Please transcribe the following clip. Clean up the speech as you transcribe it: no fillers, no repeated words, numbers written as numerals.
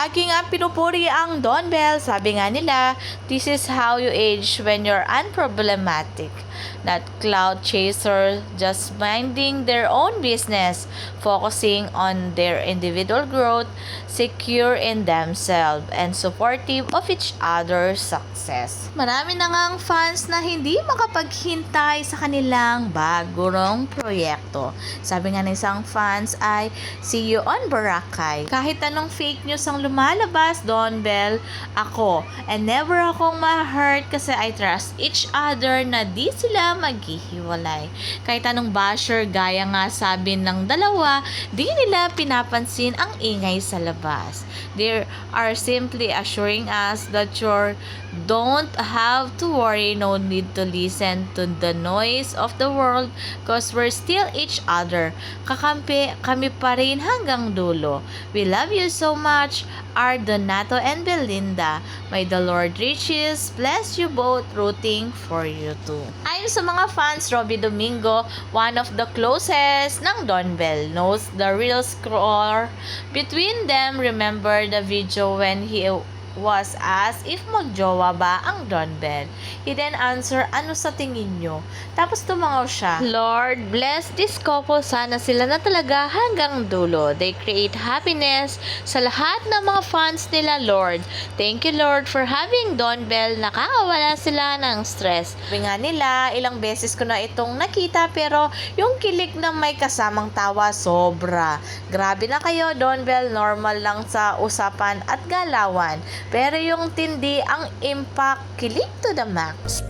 Lagi nga pinupuri ang Don Bell. Sabi nga nila, this is how you age when you're unproblematic. Not cloud chaser, just minding their own business, focusing on their individual growth, secure in themselves, and supportive of each other's success. Marami na ngang fans na hindi makapaghintay sa kanilang bagong proyekto. Sabi nga ng isang fans ay, see you on Boracay. Kahit anong fake news ang lumalabas, Don Bell, ako, and never akong ma-hurt kasi I trust each other na di sila maghihiwalay. Kahit anong basher, gaya nga sabi ng dalawa, di nila pinapansin ang ingay sa labas. They are simply assuring us that you don't have to worry, no need to listen to the noise of the world because we're still each other. Kakampi kami pa rin hanggang dulo. We love you so much, R. Donato and Belinda. May the Lord riches bless you both, rooting for you too. Ayon sa mga fans, Robby Domingo, one of the closest ng Don Bell, knows the real score between them. Remember the video when he was asked if magjowa ba ang Don Bell. He then answered, ano sa tingin nyo? Tapos tumangaw siya, Lord, bless this couple. Sana sila na talaga hanggang dulo. They create happiness sa lahat ng mga fans nila, Lord. Thank you, Lord, for having Don Bell. Nakakawala sila ng stress. Sabi nga nila, ilang beses ko na itong nakita pero yung kilig na may kasamang tawa, sobra. Grabe na kayo, Don Bell. Normal lang sa usapan at galawan. Pero yung tindi, ang impact, kilig to the max.